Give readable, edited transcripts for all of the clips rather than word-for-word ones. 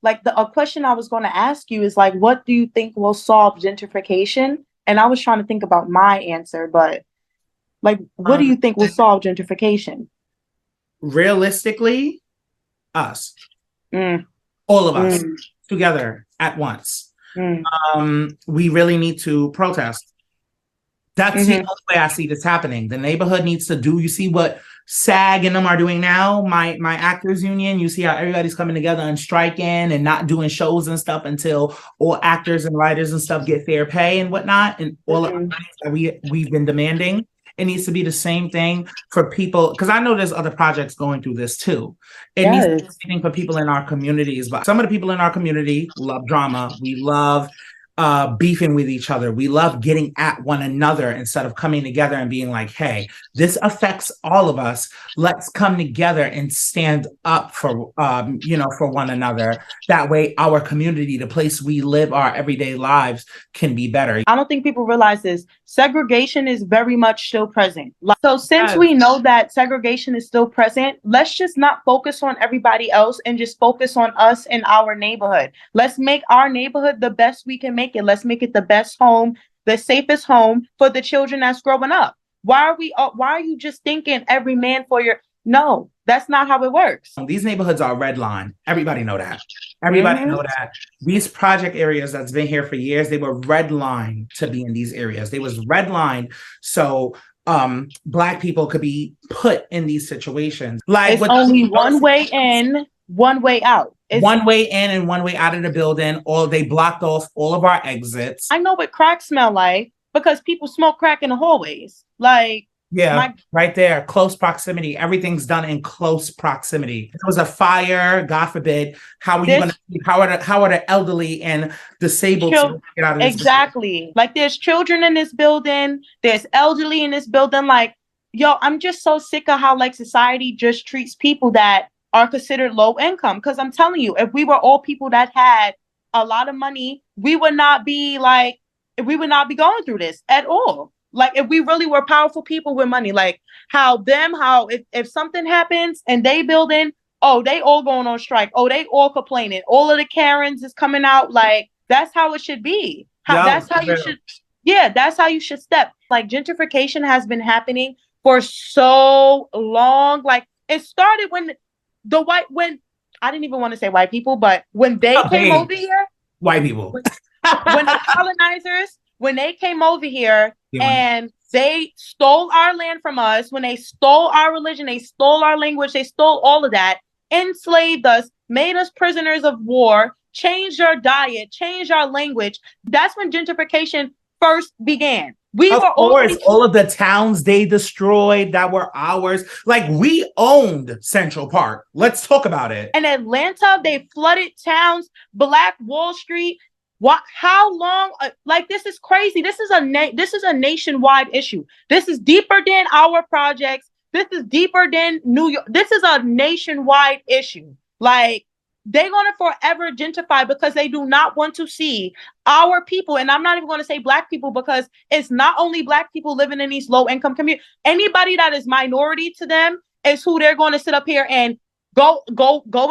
like a question I was going to ask you is like, what do you think will solve gentrification? And I was trying to think about my answer, but like, what do Um, you think will solve gentrification? Realistically, us, Mm, all of us mm, together at once. mm, We really need to protest. That's the mm-hmm. only way I see this happening. The neighborhood needs to do. You see what SAG and them are doing now. My actors union. You see how everybody's coming together and striking and not doing shows and stuff until all actors and writers and stuff get fair pay and whatnot, and all of the Mm-hmm. things that we've been demanding. It needs to be the same thing for people, because I know there's other projects going through this too. It needs to be the Yes. same thing for people in our communities. But some of the people in our community love drama. We love beefing with each other. We love getting at one another instead of coming together and being like, hey, this affects all of us. Let's come together and stand up for, for one another. That way, our community, the place we live our everyday lives, can be better. I don't think people realize this. Segregation is very much still present. So since Yes. we know that segregation is still present, let's just not focus on everybody else and just focus on us and our neighborhood. Let's make our neighborhood the best we can make it. Let's make it the best home, the safest home for the children that's growing up. Why are you just thinking every man for your, no, that's not how it works. These neighborhoods are redlined. Everybody know that. Everybody Mm-hmm. know that. These project areas that's been here for years, they were redlined to be in these areas. They was redlined so Black people could be put in these situations. Like It's with only one way in, one way out. It's one way in and one way out of the building, or they blocked off all of our exits. I know what crack smell like because people smoke crack in the hallways. Like Yeah, my right there, close proximity. Everything's done in close proximity. If there was a fire, God forbid, how are you going there's to? How are the elderly and disabled children to get out of this building? exactly. Like there's children in this building, there's elderly in this building. Like, yo, I'm just so sick of how like society just treats people that are considered low income. Because I'm telling you, if we were all people that had a lot of money, we would not be going through this at all. Like if we really were powerful people with money, like how if something happens and they building, oh, they all going on strike. Oh, they all complaining. All of the Karens is coming out. Like that's how it should be. Yeah, That's how you should. Yeah, that's how you should step. Like gentrification has been happening for so long. Like it started when I didn't even want to say white people, but when they came hey, over here, white people. when the colonizers, when they came over here Doing it. and they stole our land from us, when they stole our religion, they stole our language, they stole all of that, enslaved us, made us prisoners of war, changed our diet, changed our language. That's when gentrification first began. We Of were all course, these all of the towns they destroyed that were ours. Like we owned Central Park. Let's talk about it. in Atlanta, they flooded towns, Black Wall Street. What? How long? Like this is crazy. This is a nationwide issue. This is deeper than our projects. This is deeper than New York. This is a nationwide issue. Like they're gonna forever gentrify because they do not want to see our people. And I'm not even going to say Black people because it's not only Black people living in these low income communities. Anybody that is minority to them is who they're going to sit up here and go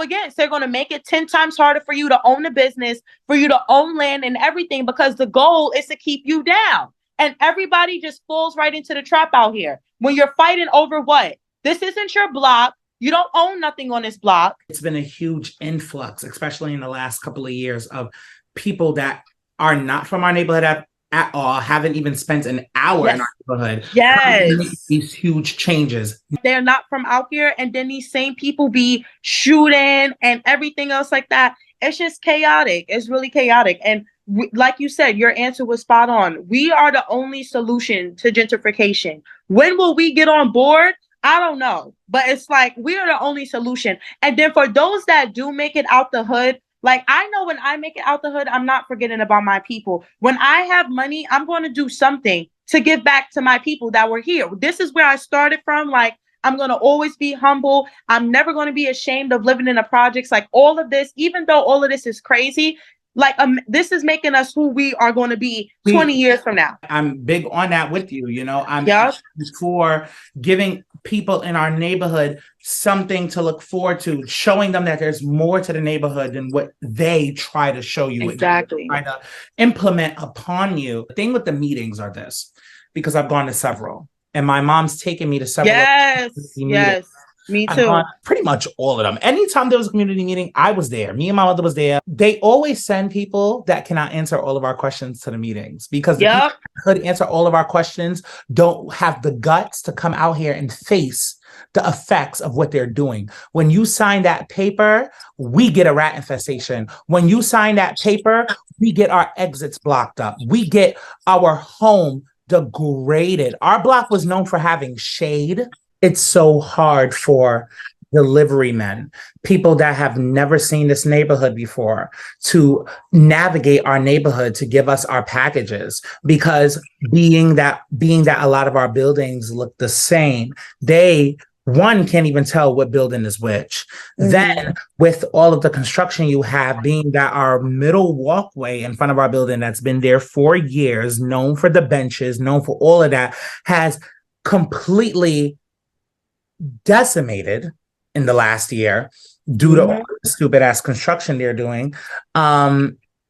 against. They're going to make it 10 times harder for you to own a business, for you to own land and everything, because the goal is to keep you down. And everybody just falls right into the trap out here when you're fighting over what? This isn't your block. You don't own nothing on this block. It's been a huge influx, especially in the last couple of years, of people that are not from our neighborhood at all, haven't even spent an hour in our neighborhood. Yes. These huge changes. They're not from out here. And then these same people be shooting and everything else like that. It's just chaotic. It's really chaotic. And like you said, your answer was spot on. We are the only solution to gentrification. When will we get on board? I don't know. But it's like we are the only solution. And then for those that do make it out the hood, like I know when I make it out the hood, I'm not forgetting about my people. When I have money, I'm going to do something to give back to my people that were here. This is where I started from. Like I'm going to always be humble. I'm never going to be ashamed of living in the projects. Like all of this, even though all of this is crazy, like this is making us who we are going to be 20 years from now. I'm big on that with you. I'm Yeah. for giving people in our neighborhood something to look forward to, showing them that there's more to the neighborhood than what they try to show you. Exactly. Try to implement upon you. The thing with the meetings are this, because I've gone to several, and my mom's taken me to several. Yes, yes. Me I've too. gone pretty much all of them. Anytime there was a community meeting, I was there. Me and my mother was there. They always send people that cannot answer all of our questions to the meetings, because the people that could answer all of our questions don't have the guts to come out here and face the effects of what they're doing. When you sign that paper, we get a rat infestation. When you sign that paper, we get our exits blocked up. We get our home degraded. Our block was known for having shade. It's so hard for delivery men, people that have never seen this neighborhood before, to navigate our neighborhood to give us our packages, because being that a lot of our buildings look the same, one can't even tell what building is which. Mm-hmm. Then with all of the construction you have, being that our middle walkway in front of our building that's been there for years, known for the benches, known for all of that, has completely decimated in the last year due to all the stupid ass construction they're doing.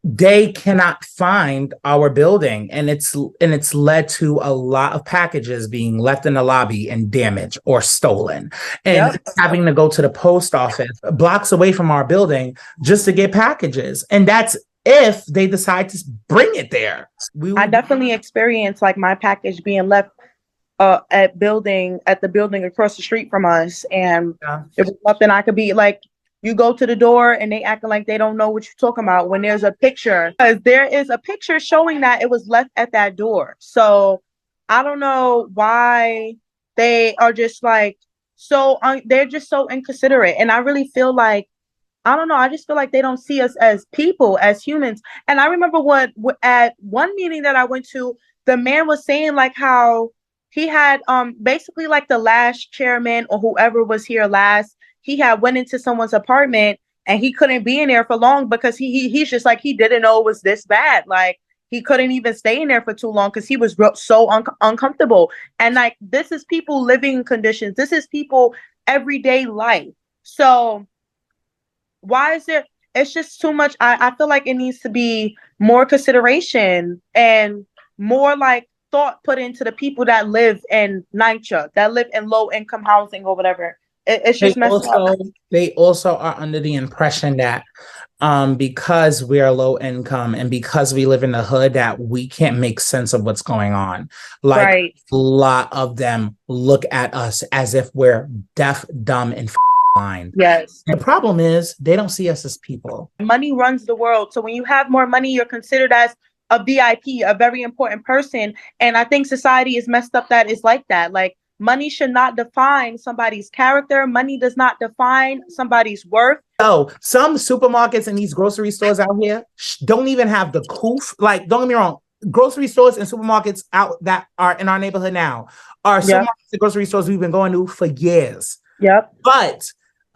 They cannot find our building, and it's led to a lot of packages being left in the lobby and damaged or stolen, and having to go to the post office blocks away from our building just to get packages. And that's if they decide to bring it there. I definitely experienced like my package being left at the building across the street from us, and it was nothing I could be like. You go to the door and they acting like they don't know what you're talking about when there's a picture, because there is a picture showing that it was left at that door. So I don't know why they are just like they're just so inconsiderate, and I really feel like, I don't know, I just feel like they don't see us as people, as humans. And I remember at one meeting that I went to, the man was saying like how he had basically like the last chairman or whoever was here last, he had went into someone's apartment and he couldn't be in there for long because he's just like, he didn't know it was this bad. Like he couldn't even stay in there for too long because he was so uncomfortable. And like, this is people living conditions. This is people everyday life. So why is there, it's just too much. I feel like it needs to be more consideration and more like thought put into the people that live in NYCHA, that live in low income housing or whatever. It's just messed up. They also are under the impression that because we are low income and because we live in the hood, that we can't make sense of what's going on. Like a lot of them look at us as if we're deaf, dumb, and blind. Yes. The problem is they don't see us as people. Money runs the world. So when you have more money, you're considered as a VIP, a very important person. And I think society is messed up that is like that. Like, money should not define somebody's character. Money does not define somebody's worth. Oh, some supermarkets and these grocery stores out here don't even have the coof. Like, don't get me wrong, grocery stores and supermarkets out that are in our neighborhood now are supermarkets and grocery stores we've been going to for years. Yep. But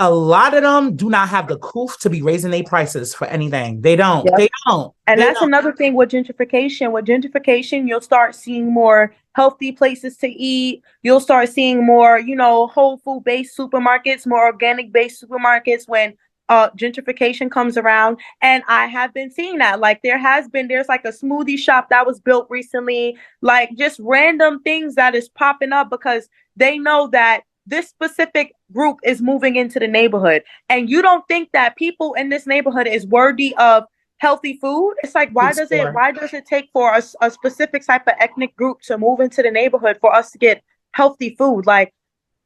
a lot of them do not have the coof to be raising their prices for anything. They don't. Yep. They don't. And that's another thing with gentrification. With gentrification, you'll start seeing more healthy places to eat. You'll start seeing more, whole food based supermarkets, more organic based supermarkets when gentrification comes around. And I have been seeing that. Like there's like a smoothie shop that was built recently, like just random things that is popping up because they know that this specific group is moving into the neighborhood. And you don't think that people in this neighborhood is worthy of healthy food? It's like, why does it take for a specific type of ethnic group to move into the neighborhood for us to get healthy food? Like,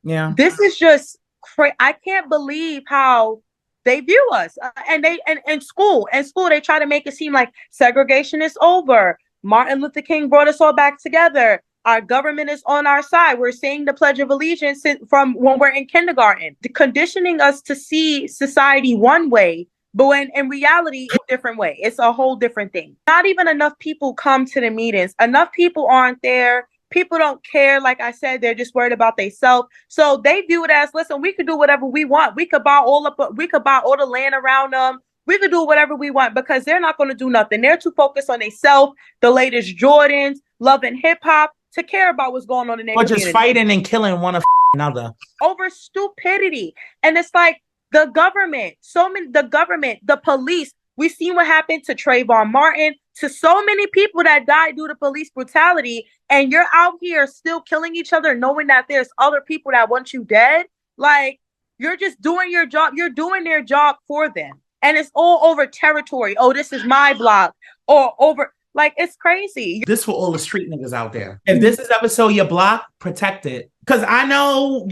this is just crazy. I can't believe how they view us. And in school they try to make it seem like segregation is over. Martin Luther King brought us all back together. Our government is on our side. We're saying the Pledge of Allegiance from when we're in kindergarten, conditioning us to see society one way, but when in reality, it's a different way. It's a whole different thing. Not even enough people come to the meetings. Enough people aren't there. People don't care. Like I said, they're just worried about themselves. So they view it as, listen, we could do whatever we want. We could buy all the land around them. We could do whatever we want because they're not going to do nothing. They're too focused on themselves, the latest Jordans, loving hip hop, to care about what's going on in their community. Or just fighting and killing one Another. over stupidity. And it's like the government, the police. We seen what happened to Trayvon Martin, to so many people that died due to police brutality, and you're out here still killing each other, knowing that there's other people that want you dead. Like, you're just doing your job. You're doing their job for them. And it's all over territory. Oh, this is my block. Or over, like, it's crazy. This for all the street niggas out there. If this is ever your block, protect it. Because I know,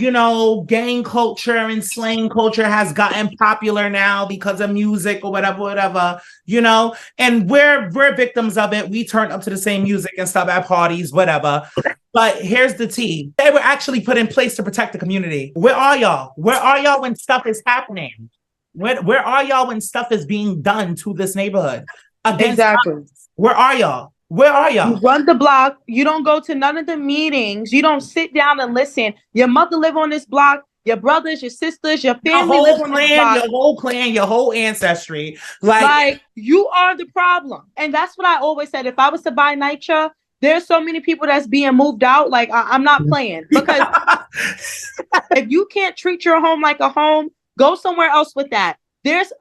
gang culture and slang culture has gotten popular now because of music or whatever, and we're victims of it. We turn up to the same music and stuff at parties, whatever. But here's the tea. They were actually put in place to protect the community. Where are y'all? Where are y'all when stuff is happening? Where are y'all when stuff is being done to this neighborhood? Exactly. Us? Where are y'all? Where are y'all? You run the block. You don't go to none of the meetings. You don't sit down and listen. Your mother live on this block. Your brothers, your sisters, your family live on this block. Your whole clan, your whole ancestry. Like, you are the problem. And that's what I always said. If I was to buy NYCHA, there's so many people that's being moved out. Like, I'm not playing. Because if you can't treat your home like a home, go somewhere else with that. There's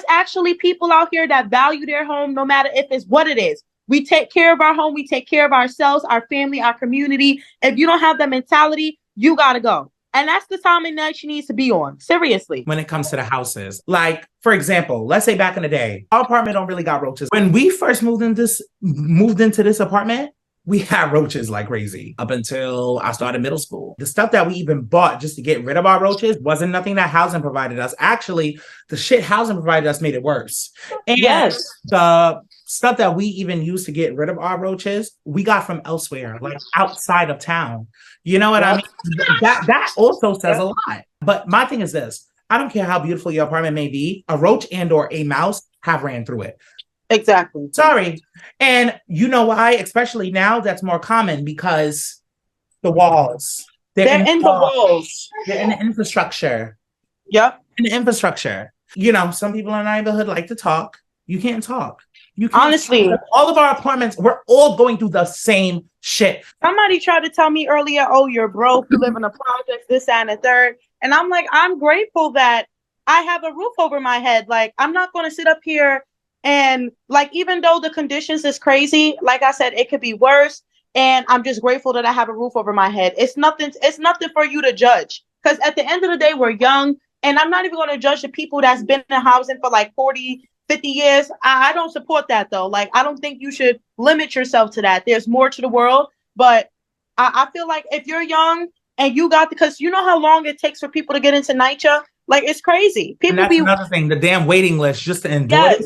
actually people out here that value their home, no matter if it's what it is. We take care of our home. We take care of ourselves, our family, our community. If you don't have that mentality, you got to go. And that's the time and night she needs to be on. Seriously. When it comes to the houses. Like, for example, let's say back in the day, our apartment don't really got roaches. When we first moved into this apartment, we had roaches like crazy up until I started middle school. The stuff that we even bought just to get rid of our roaches wasn't nothing that housing provided us. Actually, the shit housing provided us made it worse. And the stuff that we even used to get rid of our roaches, we got from elsewhere, like outside of town. You know what I mean? That also says a lot. But my thing is this. I don't care how beautiful your apartment may be. A roach and or a mouse have ran through it. Exactly. Sorry. And you know why? Especially now, that's more common because the walls. They're in the walls. They're in the infrastructure. Yep. In the infrastructure. Some people in our neighborhood like to talk. You can't talk. You can't. Honestly. All of our apartments, we're all going through the same shit. Somebody tried to tell me earlier, oh, you're broke, you live in a project, this, that, and the third. And I'm like, I'm grateful that I have a roof over my head. Like, I'm not going to sit up here and, like, even though the conditions is crazy, like I said, it could be worse. And I'm just grateful that I have a roof over my head. It's nothing for you to judge. Because at the end of the day, we're young. And I'm not even going to judge the people that's been in housing for like 40, 50 years. I don't support that, though. Like, I don't think you should limit yourself to that. There's more to the world. But I feel like if you're young and you got, because you know how long it takes for people to get into NYCHA? Like, it's crazy. People another thing, the damn waiting list just to endure it.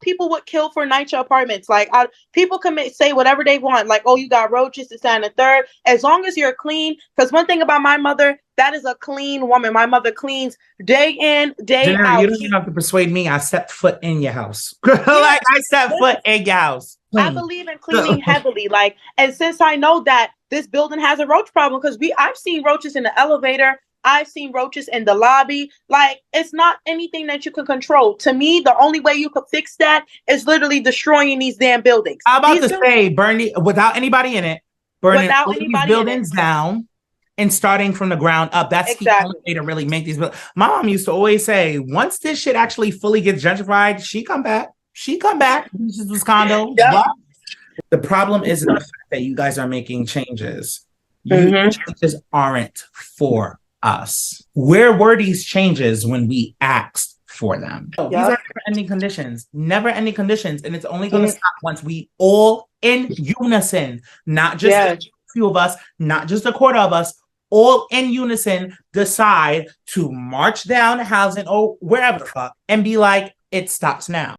People would kill for NYCHA apartments. Like, people can say whatever they want. Like, oh, you got roaches, this, and the third. As long as you're clean. Because one thing about my mother, that is a clean woman. My mother cleans day in, day out. You don't even have to persuade me. I set foot in your house. I set foot in your house. I believe in cleaning heavily. Like, and since I know that this building has a roach problem, because I've seen roaches in the elevator. I've seen roaches in the lobby. Like, it's not anything that you can control. To me, the only way you could fix that is literally destroying these damn buildings. I'm about to say, burning without anybody in it, burning all these buildings down and starting from the ground up. That's the only way to really make these buildings. My mom used to always say, once this shit actually fully gets gentrified, she come back. This is this condo. Yep. The problem is the fact that you guys are making changes. Changes aren't for us. Where were these changes when we asked for them? These are never-ending conditions. And it's only going to stop once we all in unison, not just a few of us, not just a quarter of us, all in unison decide to march down housing or wherever the fuck and be like, it stops now.